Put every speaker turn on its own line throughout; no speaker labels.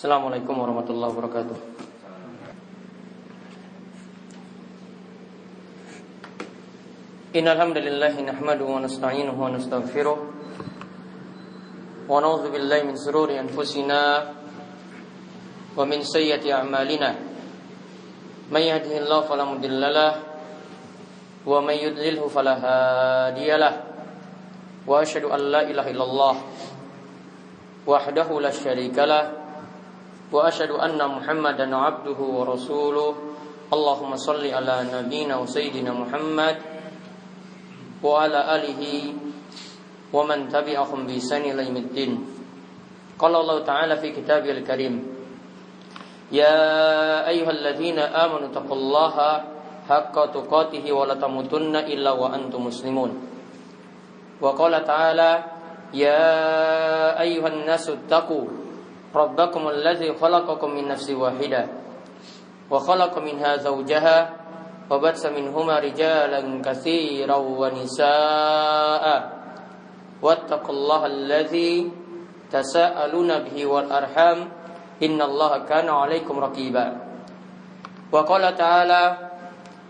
Assalamualaikum warahmatullahi wabarakatuh. Innal hamdalillah nahmaduhu wa nasta'inuhu wa nastaghfiruh wa na'udzu billahi min shururi anfusina wa min sayyiati a'malina. May yahdihillahu fala mudhillalah wa may yudlilhu fala hadiyalah. Wa asyhadu an la ilaha illallah wahdahu la syarikalah wa asyhadu anna Muhammadan 'abduhu wa rasuluh. Allahumma shalli ala nabiyyina wa sayyidina Muhammad wa ala alihi wa man tabi'ahum bi ihsan ila yaumiddin. Qala Allah ta'ala fi kitabil karim, ya ayyuhalladzina amanu taqullaha haqqa tuqatih wa la tamutunna illa wa antum muslimun. Wa qala ta'ala, ya ayyuhan nasu taqu rabbakum alladzi khalaqakum min nafsin wahidah wa khalaqa minha zawjaha wa batsa minhuma rijalan katsiran wa nisaa'a wattaqullaha alladzi tasaaluna bihi wal arham innallaha kana 'alaikum raqiba. Wa qala ta'ala,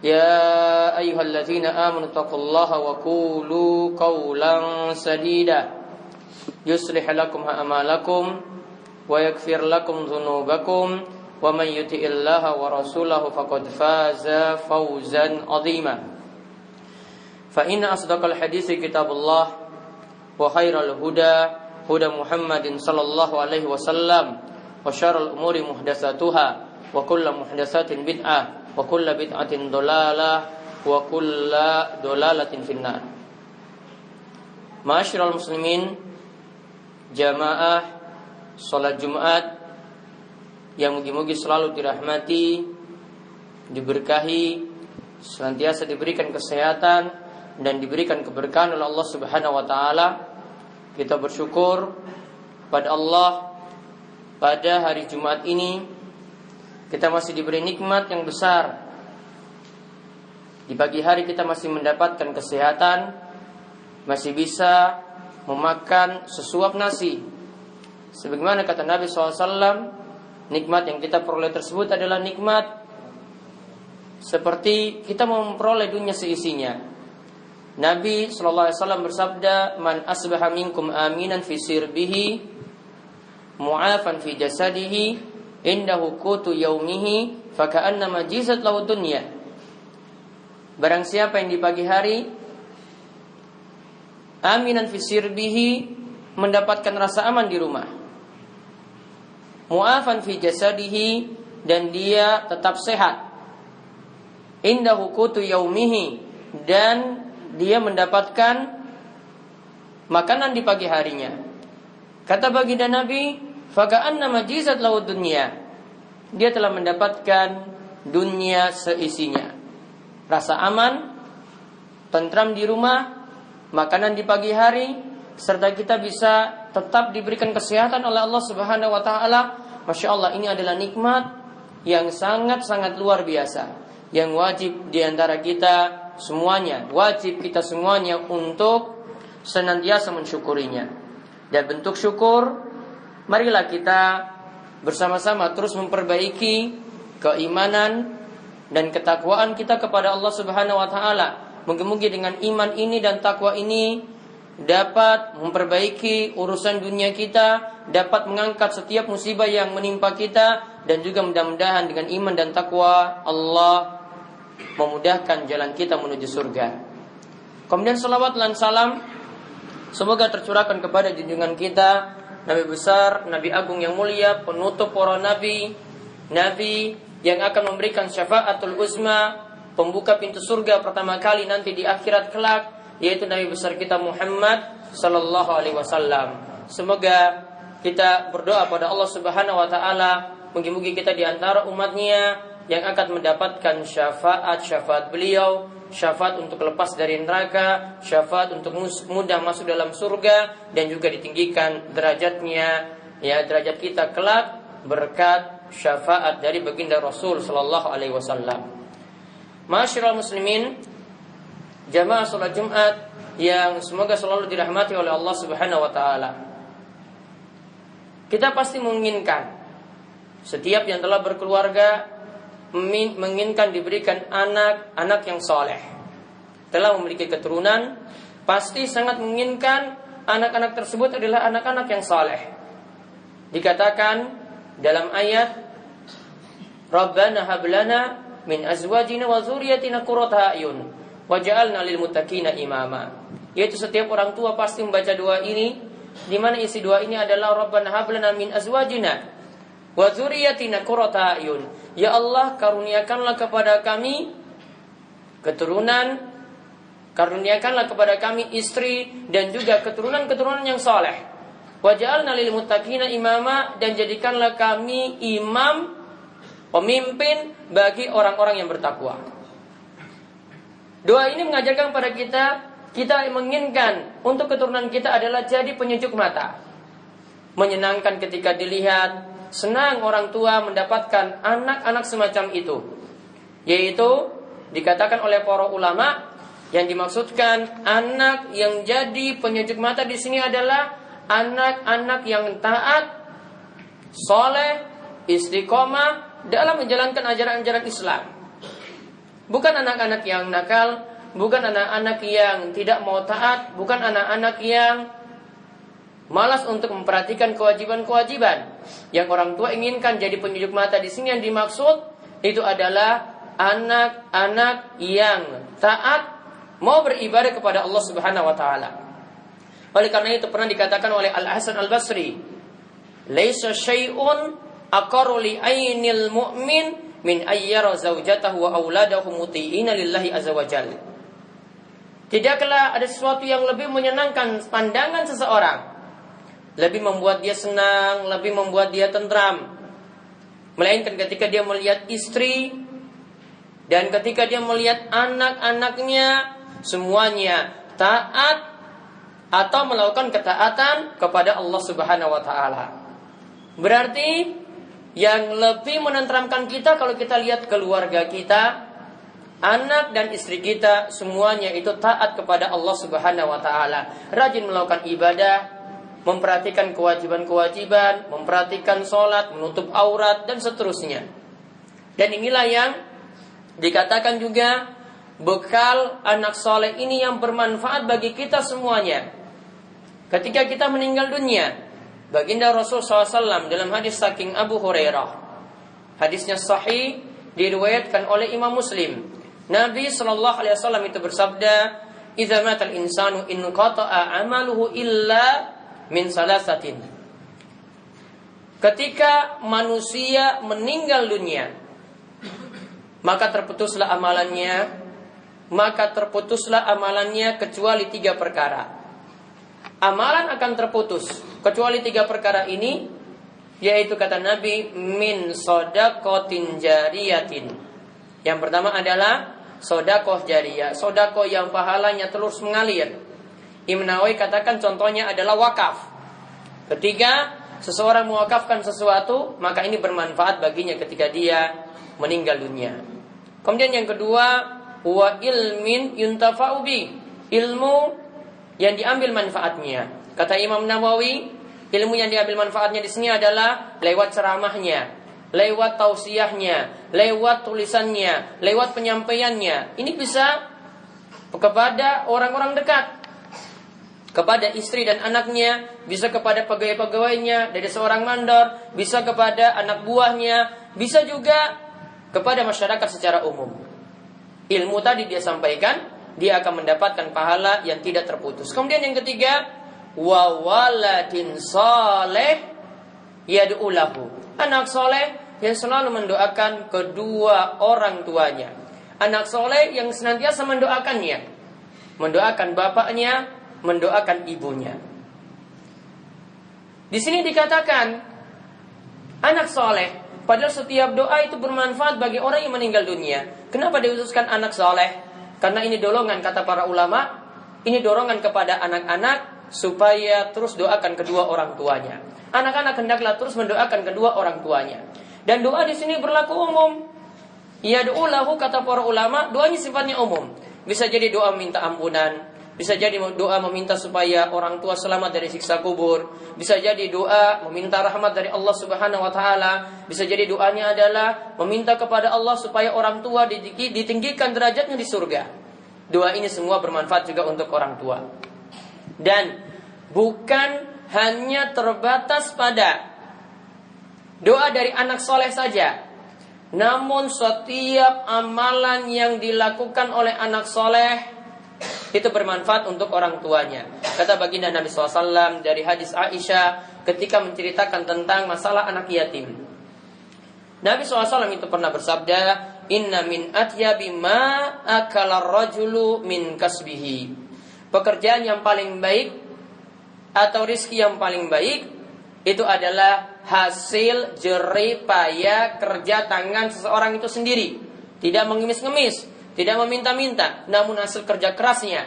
ya ayyuhalladzina amanu taqullaha wa qulu qawlan sadida yuslih lakum a'malakum wa yaghfir lakum dzunubakum wa may yuti'illaha wa rasulahu faqad faza fawzan 'azima. Fa inna asdaqal haditsi kitabullah wa khairal huda huda Muhammadin sallallahu alaihi wasallam wa syarrul umuri muhdatsatuha wa kullu muhdatsatin bid'ah wa kullu bid'atin dhalalah wa kullu dhalalatin finnar. Ma'asyiral muslimin, jamaah salat Jumat yang mugi-mugi selalu dirahmati, diberkahi, senantiasa diberikan kesehatan dan diberikan keberkahan oleh Allah Subhanahu wa taala. Kita bersyukur pada Allah pada hari Jumat ini kita masih diberi nikmat yang besar. Di pagi hari kita masih mendapatkan kesehatan, masih bisa memakan sesuap nasi. Sebagaimana kata Nabi SAW, nikmat yang kita peroleh tersebut adalah nikmat seperti kita memperoleh dunia seisinya. Nabi SAW bersabda, man asbaha minkum aminan fi sirbihi mu'afan fi jasadihi indahu qutu yaumihi faka'annama jizat lahu dunya. Barang siapa yang di pagi hari aminan fi sirbihi, mendapatkan rasa aman di rumah, mu'afan fi jasadihi, dan dia tetap sehat, indahu qutu yaumihi, dan dia mendapatkan makanan di pagi harinya. Kata baginda Nabi, faka'annama jizat lahu dunya, dia telah mendapatkan dunia seisinya. Rasa aman, tentram di rumah, makanan di pagi hari, serta kita bisa tetap diberikan kesehatan oleh Allah Subhanahu wa taala. Masya Allah, ini adalah nikmat yang sangat-sangat luar biasa, yang wajib diantara kita semuanya, wajib kita semuanya untuk senantiasa mensyukurinya. Dan bentuk syukur, marilah kita bersama-sama terus memperbaiki keimanan dan ketakwaan kita kepada Allah Subhanahu wa taala. Mungkin dengan iman ini dan takwa ini dapat memperbaiki urusan dunia kita, dapat mengangkat setiap musibah yang menimpa kita, dan juga mudah-mudahan dengan iman dan takwa Allah memudahkan jalan kita menuju surga. Kemudian salawat dan salam semoga tercurahkan kepada junjungan kita Nabi besar, Nabi agung yang mulia, penutup para nabi, nabi yang akan memberikan syafaatul uzma, pembuka pintu surga pertama kali nanti di akhirat kelak, yaitu Nabi besar kita Muhammad sallallahu alaihi wasallam. Semoga kita berdoa pada Allah Subhanahu wa taala, mugi-mugi kita di antara umatnya yang akan mendapatkan syafaat beliau, syafaat untuk lepas dari neraka, syafaat untuk mudah masuk dalam surga, dan juga ditinggikan derajatnya, ya derajat kita kelak berkat syafaat dari baginda Rasul sallallahu alaihi wasallam. Ma'asyiral muslimin, jamaah salat Jumat yang semoga selalu dirahmati oleh Allah Subhanahu wa taala. Kita pasti menginginkan Setiap yang telah berkeluarga menginginkan diberikan anak yang soleh, telah memiliki keturunan, pasti sangat menginginkan anak-anak tersebut adalah anak-anak yang soleh. Dikatakan dalam ayat, Rabbana hablana min azwajina wa dzurriyyatina qurrata a'yun waj'alna lil muttaqina imama. Yaitu setiap orang tua pasti membaca doa ini, di mana isi doa ini adalah Rabbana hablana min azwajina wa dzurriyyatina qurrata a'yun. Ya Allah, karuniakanlah kepada kami keturunan, karuniakanlah kepada kami istri dan juga keturunan-keturunan yang soleh. Waj'alna lil muttaqina imama, dan jadikanlah kami imam, pemimpin bagi orang-orang yang bertakwa. Doa ini mengajarkan pada kita menginginkan untuk keturunan kita adalah jadi penyejuk mata, menyenangkan ketika dilihat. Senang orang tua mendapatkan anak-anak semacam itu. Yaitu dikatakan oleh para ulama, yang dimaksudkan anak yang jadi penyejuk mata di sini adalah anak-anak yang taat, soleh, istiqomah dalam menjalankan ajaran-ajaran Islam. Bukan anak-anak yang nakal, bukan anak-anak yang tidak mau taat, bukan anak-anak yang malas untuk memperhatikan kewajiban-kewajiban. Yang orang tua inginkan jadi penyejuk mata di sini yang dimaksud itu adalah anak-anak yang taat, mau beribadah kepada Allah Subhanahu wa taala. Oleh karena itu pernah dikatakan oleh Al-Hasan Al-Basri, "Laisa syai'un aqarru li ainil mu'min min ayyara zaujatahu wa auladahu muti'ina lillahi azza wa jalla." Tidaklah ada sesuatu yang lebih menyenangkan pandangan seseorang, lebih membuat dia senang, lebih membuat dia tentram, melainkan ketika dia melihat istri dan ketika dia melihat anak-anaknya semuanya taat atau melakukan ketaatan kepada Allah Subhanahu wa taala. Berarti yang lebih menenteramkan kita kalau kita lihat keluarga kita, anak dan istri kita semuanya itu taat kepada Allah Subhanahu wa taala, rajin melakukan ibadah, memperhatikan kewajiban-kewajiban, memperhatikan sholat, menutup aurat, dan seterusnya. Dan inilah yang dikatakan juga bekal anak soleh ini yang bermanfaat bagi kita semuanya. Ketika kita meninggal dunia, baginda Rasul SAW dalam hadis saking Abu Hurairah, hadisnya sahih, diriwayatkan oleh Imam Muslim. Nabi SAW itu bersabda, "Idza matal insanu inqata'a amaluhu illa min salasatin." Ketika manusia meninggal dunia, maka terputuslah amalannya kecuali 3 perkara. Amalan akan terputus kecuali 3 perkara ini, yaitu kata Nabi, min shadaqatin jariyatin. Yang pertama adalah sedekah jariyah, sedekah yang pahalanya terus mengalir. Imam Nawawi katakan contohnya adalah wakaf. Ketika seseorang mewakafkan sesuatu, maka ini bermanfaat baginya ketika dia meninggal dunia. Kemudian yang kedua, wa ilmin yuntafa'u bi, ilmu yang diambil manfaatnya. Kata Imam Nawawi, ilmu yang diambil manfaatnya di sini adalah lewat ceramahnya, lewat tausiahnya, lewat tulisannya, lewat penyampaiannya. Ini bisa kepada orang-orang dekat, kepada istri dan anaknya, bisa kepada pegawai-pegawainya dari seorang mandor, bisa kepada anak buahnya, bisa juga kepada masyarakat secara umum. Ilmu tadi dia sampaikan, dia akan mendapatkan pahala yang tidak terputus. Kemudian yang ketiga, wa waladin saleh yad'u lahu, anak soleh yang selalu mendoakan kedua orang tuanya. Anak soleh yang senantiasa mendoakannya, mendoakan bapaknya, mendoakan ibunya. Di sini dikatakan anak soleh, padahal setiap doa itu bermanfaat bagi orang yang meninggal dunia. Kenapa diutuskan anak soleh? Karena ini dorongan, kata para ulama, ini dorongan kepada anak-anak supaya terus doakan kedua orang tuanya. Anak-anak hendaklah terus mendoakan kedua orang tuanya. Dan doa di sini berlaku umum. Yad'u lahu, kata para ulama, doanya sifatnya umum. Bisa jadi doa minta ampunan, Bisa jadi doa meminta supaya orang tua selamat dari siksa kubur. Bisa jadi doa meminta rahmat dari Allah Subhanahu wa taala. Bisa jadi doanya adalah meminta kepada Allah supaya orang tua ditinggikan derajatnya di surga. Doa ini semua bermanfaat juga untuk orang tua. Dan bukan hanya terbatas pada doa dari anak soleh saja, namun setiap amalan yang dilakukan oleh anak soleh itu bermanfaat untuk orang tuanya. Kata baginda Nabi SAW dari hadis Aisyah ketika menceritakan tentang masalah anak yatim. Nabi SAW itu pernah bersabda, Inna min atyabi ma akala rajulu min kasbihi. Pekerjaan yang paling baik atau rizki yang paling baik itu adalah hasil jerih payah kerja tangan seseorang itu sendiri. Tidak mengemis-ngemis, tidak meminta-minta, namun hasil kerja kerasnya.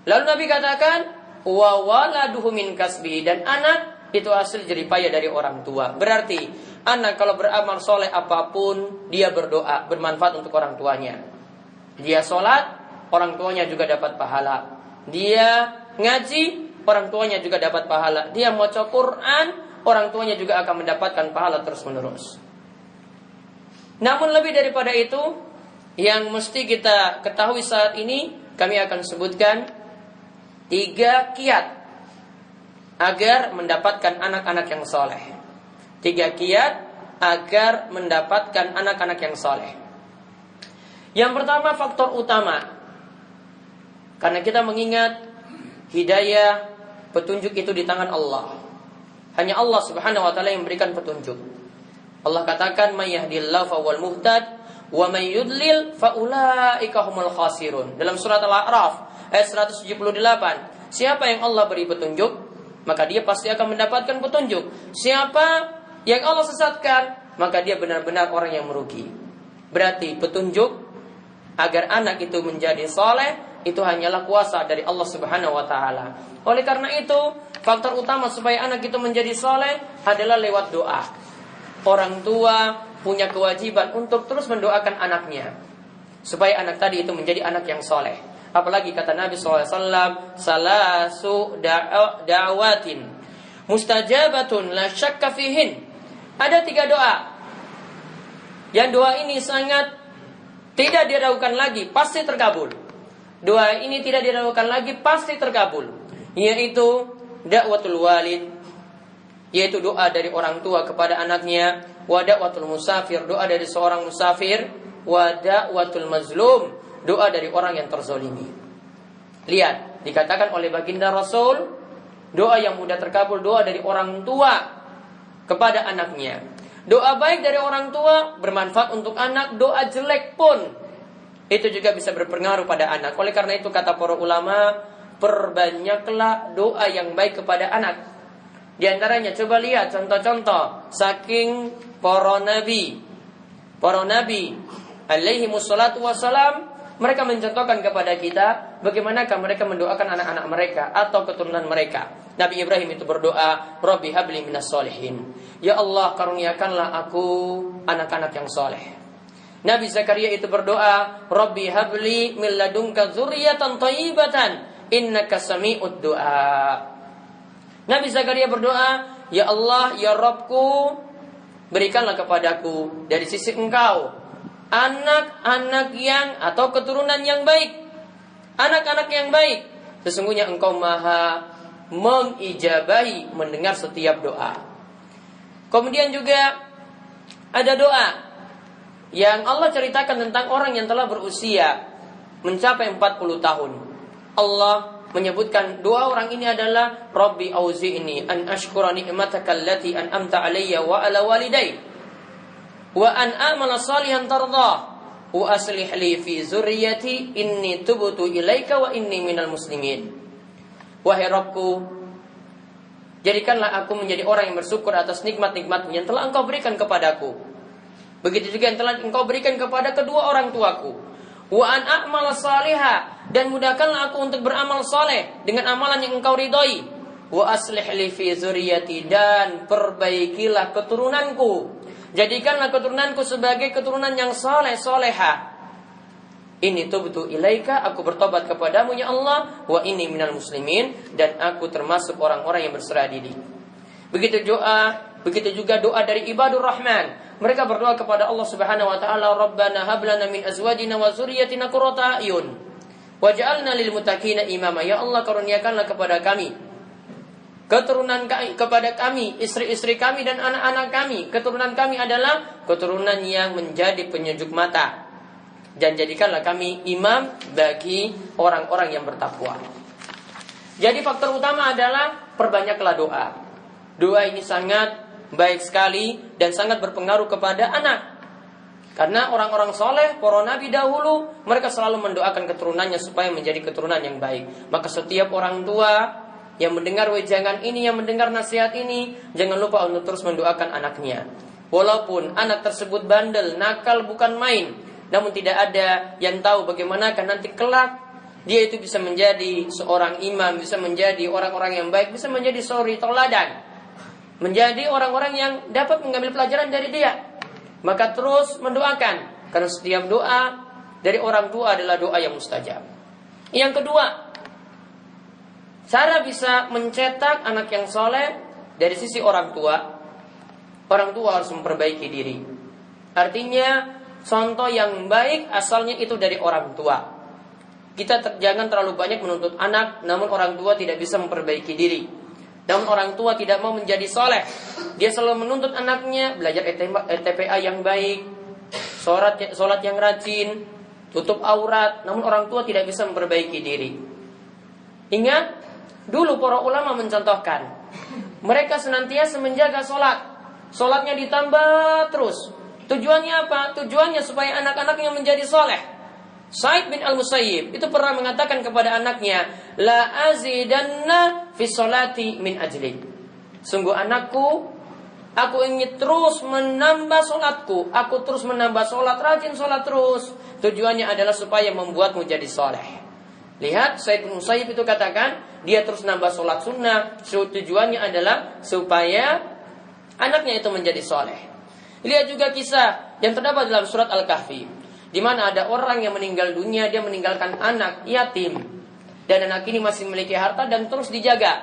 Lalu Nabi katakan, wa waladuhu min kasbi, dan anak itu hasil jerih payah dari orang tua. Berarti anak kalau beramal soleh apapun, dia berdoa, bermanfaat untuk orang tuanya. Dia sholat, orang tuanya juga dapat pahala. Dia ngaji, orang tuanya juga dapat pahala. Dia membaca Quran, orang tuanya juga akan mendapatkan pahala terus menerus. Namun lebih daripada itu, yang mesti kita ketahui saat ini, kami akan sebutkan 3 kiat agar mendapatkan anak-anak yang soleh. 3 kiat agar mendapatkan anak-anak yang soleh. Yang pertama, faktor utama. Karena kita mengingat hidayah, petunjuk itu di tangan Allah. Hanya Allah Subhanahu wa taala yang memberikan petunjuk. Allah katakan, "May yahdihillahu fawwal muhtad wa may yudlil faulaika humul khasirun." Dalam surat Al-A'raf ayat 178, siapa yang Allah beri petunjuk, maka dia pasti akan mendapatkan petunjuk. Siapa yang Allah sesatkan, maka dia benar-benar orang yang merugi. Berarti petunjuk agar anak itu menjadi soleh itu hanyalah kuasa dari Allah Subhanahu wa taala. Oleh karena itu, faktor utama supaya anak itu menjadi soleh adalah lewat doa. Orang tua punya kewajiban untuk terus mendoakan anaknya supaya anak tadi itu menjadi anak yang soleh. Apalagi kata Nabi SAW, salasu da'watin mustajabatun la syakka fihin. Ada 3 doa, yang doa ini sangat tidak diragukan lagi, pasti terkabul. Doa ini tidak diragukan lagi, pasti terkabul, yaitu da'watul walid, yaitu doa dari orang tua kepada anaknya, wa da'watul musafir, doa dari seorang musafir, wa da'watul mazlum, doa dari orang yang terzolimi. Lihat, dikatakan oleh baginda Rasul, doa yang mudah terkabul, doa dari orang tua kepada anaknya. Doa baik dari orang tua bermanfaat untuk anak, doa jelek pun itu juga bisa berpengaruh pada anak. Oleh karena itu kata para ulama, perbanyaklah doa yang baik kepada anak. Di antaranya coba lihat contoh-contoh saking para nabi alaihi wassalatu wassalam, mereka mencontohkan kepada kita bagaimanakah mereka mendoakan anak-anak mereka atau keturunan mereka. Nabi Ibrahim itu berdoa, Rabbi habli minas solihin, ya Allah karuniakanlah aku anak-anak yang soleh. Nabi Zakaria itu berdoa, Rabbi habli min ladunka dzurriyyatan thayyibatan innaka sami'ud du'a. Nabi Zakaria berdoa, ya Allah, ya Rabbku, berikanlah kepadaku dari sisi Engkau anak-anak yang atau keturunan yang baik, anak-anak yang baik. Sesungguhnya Engkau maha mengijabahi, mendengar setiap doa. Kemudian juga ada doa yang Allah ceritakan tentang orang yang telah berusia mencapai 40 tahun. Allah menyebutkan doa orang ini adalah Rabbi auzi'ni an ashkura ni'mataka allati an'amta alayya wa ala walidayya wa an a'mala salihan tardah wa aslih li fi zurriyyati inni tubtu ilaika wa inni minal muslimin. Wahai Rabbku, jadikanlah aku menjadi orang yang bersyukur atas nikmat-nikmat yang telah Engkau berikan kepadaku. Begitu juga yang telah Engkau berikan kepada kedua orang tuaku. Wa an a'mala salihah, dan mudahkanlah aku untuk beramal saleh dengan amalan yang Engkau ridhoi. Wa aslih li fi zurriyyati, dan perbaikilah keturunanku. Jadikanlah keturunanku sebagai keturunan yang saleh salehah. Ini tubtu ilaika, aku bertobat kepadamu ya Allah, wa inni minal muslimin, dan aku termasuk orang-orang yang berserah diri. Begitu juga doa dari ibadur rahman. Mereka berdoa kepada Allah Subhanahu wa taala, Rabbana hab lana min azwajina wa dzurriyyatina qurrata a'yun waj'alna lil muttaqina imama. Ya Allah, karuniakanlah kepada kami kepada kami, istri-istri kami dan anak-anak kami. Keturunan kami adalah keturunan yang menjadi penyejuk mata. Dan jadikanlah kami imam bagi orang-orang yang bertakwa. Jadi faktor utama adalah perbanyaklah doa. Doa ini sangat baik sekali dan sangat berpengaruh kepada anak. Karena orang-orang soleh, para nabi dahulu, mereka selalu mendoakan keturunannya supaya menjadi keturunan yang baik. Maka setiap orang tua yang mendengar wejangan ini, yang mendengar nasihat ini, jangan lupa untuk terus mendoakan anaknya. Walaupun anak tersebut bandel, nakal bukan main, namun tidak ada yang tahu bagaimana kan nanti kelak dia itu bisa menjadi seorang imam, bisa menjadi orang-orang yang baik, bisa menjadi suri teladan, menjadi orang-orang yang dapat mengambil pelajaran dari dia. Maka terus mendoakan, karena setiap doa dari orang tua adalah doa yang mustajab. Yang kedua, cara bisa mencetak anak yang soleh dari sisi orang tua. Orang tua harus memperbaiki diri. Artinya contoh yang baik asalnya itu dari orang tua. Kita jangan terlalu banyak menuntut anak, namun orang tua tidak bisa memperbaiki diri. Namun orang tua tidak mau menjadi soleh. Dia selalu menuntut anaknya belajar ETPA yang baik, sholat yang rajin, tutup aurat. Namun orang tua tidak bisa memperbaiki diri. Ingat, dulu para ulama mencontohkan, mereka senantiasa menjaga sholat. Sholatnya ditambah terus. Tujuannya apa? Tujuannya supaya anak-anaknya menjadi soleh. Sa'id bin al-Musayyib itu pernah mengatakan kepada anaknya, la azidanna fi sholati min ajli. Sungguh anakku, aku ingin terus menambah sholatku. Aku terus menambah sholat, rajin sholat terus. Tujuannya adalah supaya membuatmu jadi soleh. Lihat, Sa'id bin Musayyib itu katakan, dia terus nambah sholat sunnah. Tujuannya adalah supaya anaknya itu menjadi soleh. Lihat juga kisah yang terdapat dalam surat Al-Kahfi, di mana ada orang yang meninggal dunia, dia meninggalkan anak yatim, dan anak ini masih memiliki harta dan terus dijaga.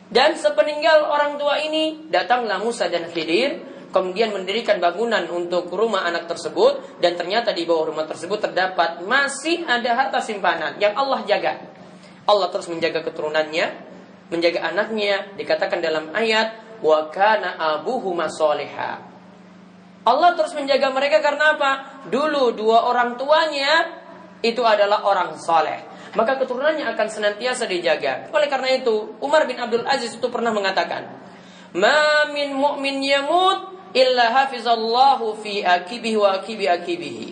Dan sepeninggal orang tua ini, datanglah Musa dan Khidir, kemudian mendirikan bangunan untuk rumah anak tersebut, dan ternyata di bawah rumah tersebut terdapat masih ada harta simpanan yang Allah jaga. Allah terus menjaga keturunannya, menjaga anaknya. Dikatakan dalam ayat, wa kana abuhuma sholiha. Allah terus menjaga mereka karena apa? Dulu dua orang tuanya itu adalah orang soleh, maka keturunannya akan senantiasa dijaga. Oleh karena itu, Umar bin Abdul Aziz itu pernah mengatakan, ma min mu'min yamut illa hafizallahu fi akibihi wa akibi akibihi.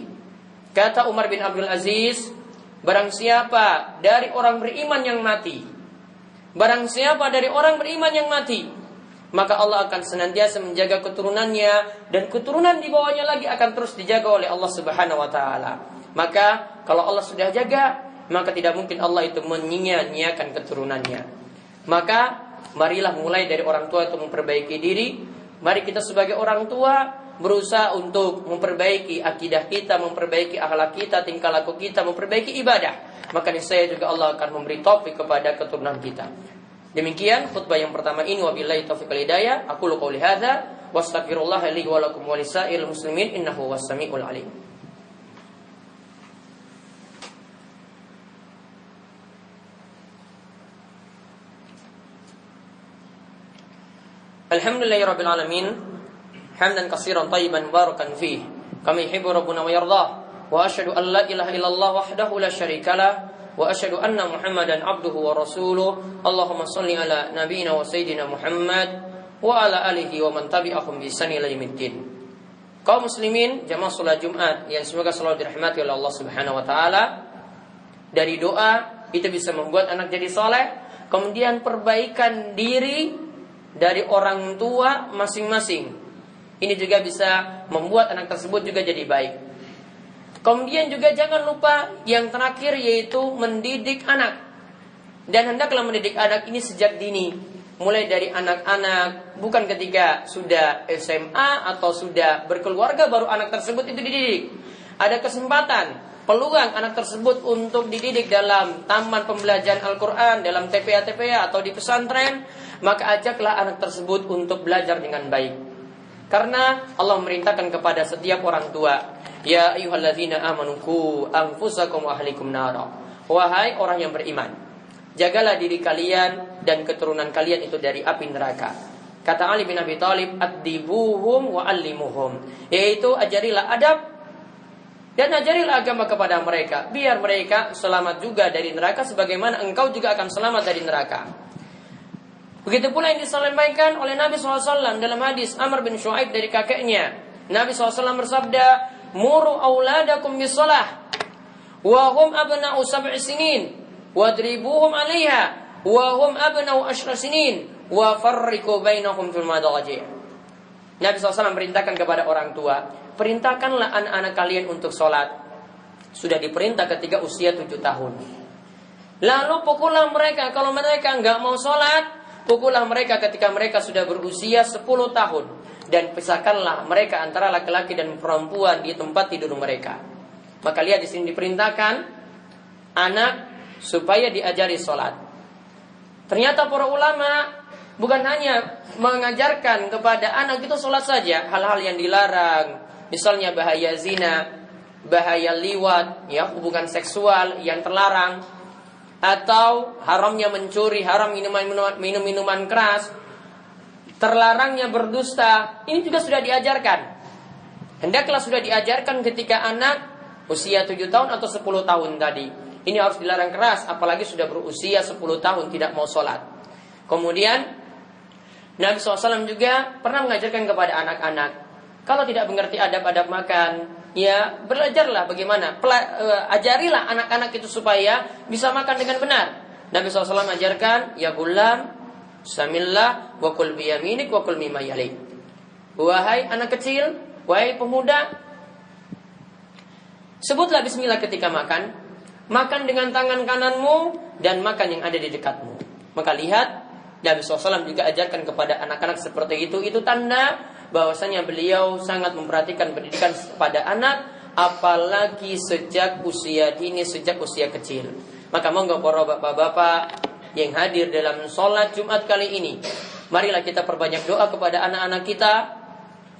Kata Umar bin Abdul Aziz, barang siapa dari orang beriman yang mati, barang siapa dari orang beriman yang mati, maka Allah akan senantiasa menjaga keturunannya, dan keturunan di bawahnya lagi akan terus dijaga oleh Allah Subhanahu wa taala. Maka kalau Allah sudah jaga, maka tidak mungkin Allah itu menyia-nyiakan keturunannya. Maka marilah mulai dari orang tua itu memperbaiki diri. Mari kita sebagai orang tua berusaha untuk memperbaiki akidah kita, memperbaiki akhlak kita, tingkah laku kita, memperbaiki ibadah. Maka niscaya juga Allah akan memberi taufik kepada keturunan kita. Demikian khutbah yang pertama ini, wabillahi taufiq wal hidayah. Aqulu qouli hadza wastaghfirullah li wa lakum wa lisa'il muslimin innahu was-sami'ul alim. Alhamdulillahirabbil alamin, hamdan katsiran thayyiban mubarakan fihi, kama yuhibbu rabbuna wa yardah. Wa asyhadu an la ilaha illallah wahdahu la syarikalah, wa asyhadu anna Muhammadan abduhu wa rasuluh. Allahumma shalli ala nabiyyina wa sayyidina Muhammad wa ala alihi wa man tabi'ahum bi ihsan ila yaumiddin. Kaum muslimin jamaah salat Jumat yang semoga selalu dirahmati oleh Allah Subhanahu wa taala, dari doa itu bisa membuat anak jadi saleh. Kemudian perbaikan diri dari orang tua masing-masing, ini juga bisa membuat anak tersebut juga jadi baik. Kemudian juga jangan lupa yang terakhir, yaitu mendidik anak. Dan hendaklah mendidik anak ini sejak dini, mulai dari anak-anak, bukan ketika sudah SMA atau sudah berkeluarga baru anak tersebut itu dididik. Ada kesempatan peluang anak tersebut untuk dididik dalam taman pembelajaran Al-Quran, dalam TPA-TPA atau di pesantren, maka ajaklah anak tersebut untuk belajar dengan baik. Karena Allah memerintahkan kepada setiap orang tua, ya ayyuhalladzina amanu qu anfusakum wa ahlikum nara. Wahai orang yang beriman, jagalah diri kalian dan keturunan kalian itu dari api neraka. Kata Ali bin Abi Thalib, addibuhum wa allimuhum, yaitu ajarilah adab dan ajarilah agama kepada mereka, biar mereka selamat juga dari neraka sebagaimana engkau juga akan selamat dari neraka. Begitu pula yang disampaikan oleh Nabi SAW dalam hadis Amr bin Shu'aib dari kakeknya. Nabi SAW bersabda, muru auladakum bisalah wa hum abna'u sab'i sinin wadribuhum 'alaiha wa hum abna'u 10 sinin wa farriqu bainahum fil madaji'. Nabi SAW memerintahkan kepada orang tua, perintahkanlah anak-anak kalian untuk sholat. Sudah diperintah ketika usia 7 tahun. Lalu pukullah mereka kalau mereka enggak mau sholat. Pukullah mereka ketika mereka sudah berusia 10 tahun. Dan pisahkanlah mereka antara laki-laki dan perempuan di tempat tidur mereka. Maka lihat di sini diperintahkan anak supaya diajari sholat. Ternyata para ulama bukan hanya mengajarkan kepada anak itu sholat saja, hal-hal yang dilarang, misalnya bahaya zina, bahaya liwat, ya, hubungan seksual yang terlarang, atau haramnya mencuri, haram minum-minuman keras, terlarangnya berdusta. Ini juga sudah diajarkan. Hendaklah sudah diajarkan ketika anak usia 7 tahun atau 10 tahun tadi. Ini harus dilarang keras, apalagi sudah berusia 10 tahun tidak mau sholat. Kemudian Nabi SAW juga pernah mengajarkan kepada anak-anak, kalau tidak mengerti adab-adab makan, ya belajarlah bagaimana, ajarilah anak-anak itu supaya bisa makan dengan benar. Nabi SAW mengajarkan, ya gulam, samillah, wa kul biyaminik, wa kul mimma yalik. Wahai anak kecil, wahai pemuda, sebutlah bismillah ketika makan, makan dengan tangan kananmu dan makan yang ada di dekatmu. Maka lihat, Nabi SAW juga ajarkan kepada anak-anak seperti itu. Itu tanda bahwasanya beliau sangat memperhatikan pendidikan pada anak, apalagi sejak usia dini, sejak usia kecil. Maka monggo para bapak-bapak yang hadir dalam sholat Jumat kali ini, marilah kita perbanyak doa kepada anak-anak kita.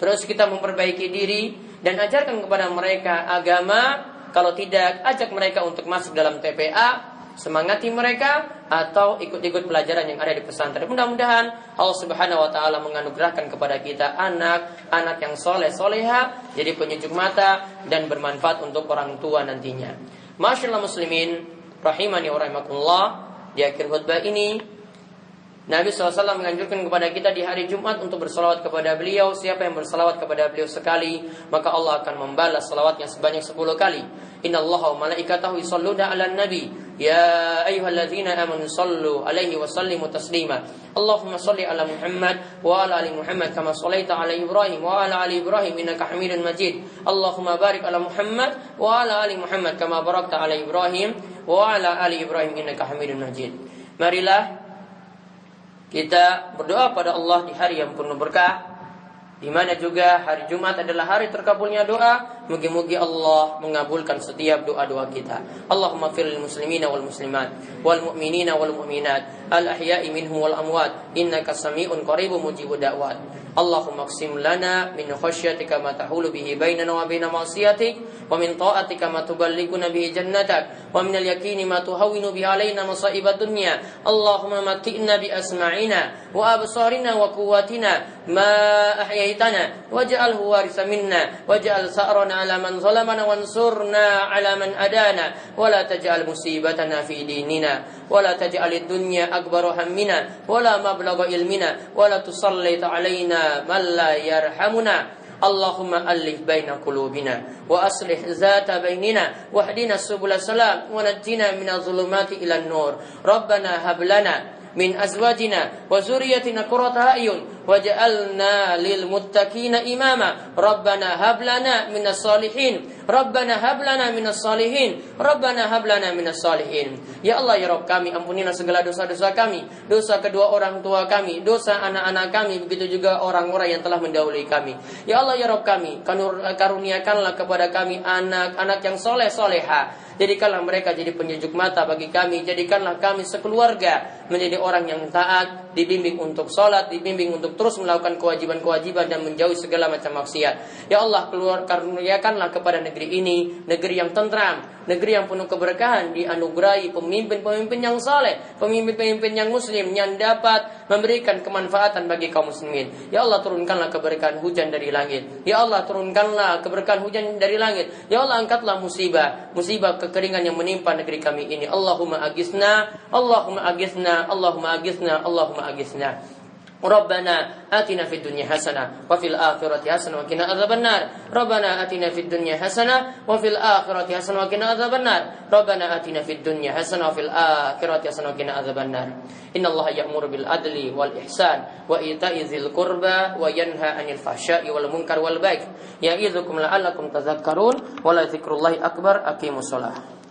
Terus kita memperbaiki diri dan ajarkan kepada mereka agama. Kalau tidak, ajak mereka untuk masuk dalam TPA, semangati mereka, atau ikut-ikut pelajaran yang ada di pesantren. Mudah-mudahan Allah Subhanahu wa taala menganugerahkan kepada kita anak-anak yang soleh soleha, jadi penyejuk mata dan bermanfaat untuk orang tua nantinya. Masyaallah muslimin rahimani wa rahimakumullah. Di akhir khutbah ini Nabi SAW menganjurkan kepada kita di hari Jumat untuk bersalawat kepada beliau. Siapa yang bersalawat kepada beliau sekali, maka Allah akan membalas salawatnya sebanyak 10 kali. Inna Allah wa malaikatahu yusalluna ala nabi, ya ayyuhalladzina amanu sallu alaihi wa sallimu taslima. Allahumma salli ala Muhammad wa ala ali Muhammad kama sallaita ala Ibrahim wa ala ali Ibrahim innaka Hamidun Majid. Allahumma barik ala Muhammad wa ala ali Muhammad kama barakta ala Ibrahim wa ala ali Ibrahim innaka Hamidun Majid. Marilah kita berdoa pada Allah di hari yang penuh berkah, di mana juga hari Jumat adalah hari terkabulnya doa. Mugi-mugi Allah mengabulkan setiap doa-doa kita. Allahumma firil muslimina wal muslimat wal mu'minina wal mu'minat al ahya'i minhum wal amwat innaka sami'un qaribun mujibud da'wat. Allahumma qsim lana min khasyatika ma tahulu bihi bainana wa baina ma'siyatik wa min ta'atika ma tuballighuna bihi jannatak wa min al-yaqini ma tuhawwinu bihi alaina masa'ibad dunya. Allahumma matti'na bi asma'ina wa absarina wa quwwatina ma ahyaitana waj'alhu warisa minna waj'al sa'rana ala man zalamana wansurna ala man adana wa la taj'al musibatana fi dinina wa la taj'alid dunya akbar hammina wa la mablagha ilmina wa la tusallit alaina man la yarhamuna. Allahumma alif baina qulubina wa aslih zata bainina wahdina subul salam wa najjina minadh dhulumati ilan nur. Rabbana hab lana min azwajina wa zurriyyatina qurrata a'yun waj'alna lil muttaqina imama. Rabbana hab lana minas solihin. Rabbana hab lana minas solihin. Rabbana hab lana minas solihin. Ya Allah ya Rabb kami, ampunilah segala dosa-dosa kami, dosa kedua orang tua kami, dosa anak-anak kami, begitu juga orang-orang yang telah mendahului kami. Ya Allah ya Rabb kami, karuniakanlah kepada kami anak-anak yang soleh soleha. Jadikanlah mereka jadi penyejuk mata bagi kami. Jadikanlah kami sekeluarga menjadi orang yang taat, dibimbing untuk sholat, dibimbing untuk terus melakukan kewajiban-kewajiban dan menjauhi segala macam maksiat. Ya Allah, karuniakanlah kepada negeri ini, negeri yang tentram, negeri yang penuh keberkahan, dianugerahi pemimpin-pemimpin yang saleh, pemimpin-pemimpin yang muslim yang dapat memberikan kemanfaatan bagi kaum muslimin. Ya Allah, turunkanlah keberkahan hujan dari langit. Ya Allah, turunkanlah keberkahan hujan dari langit. Ya Allah, angkatlah musibah kekeringan yang menimpa negeri kami ini. Allahumma agisna, Allahumma agisna, Allahumma agisna, Allahumma agisna. Rabbana atina fid dunya hasanah wa fil akhirati hasanah wa qina adzabannar. Rabbana atina fid dunya hasanah wa fil akhirati hasanah wa qina adzabannar. Rabbana atina fid dunya hasanah wa fil akhirati hasanah wa qina adzabannar. Innallaha ya'muru bil adli wal ihsan wa ita'i dzil qurba wa yanha 'anil fahsya'i wal munkar wal baghi. Ya'idzukum la'allakum tadhakkarun wa la dzikrullahi akbar. Aqimus shalah.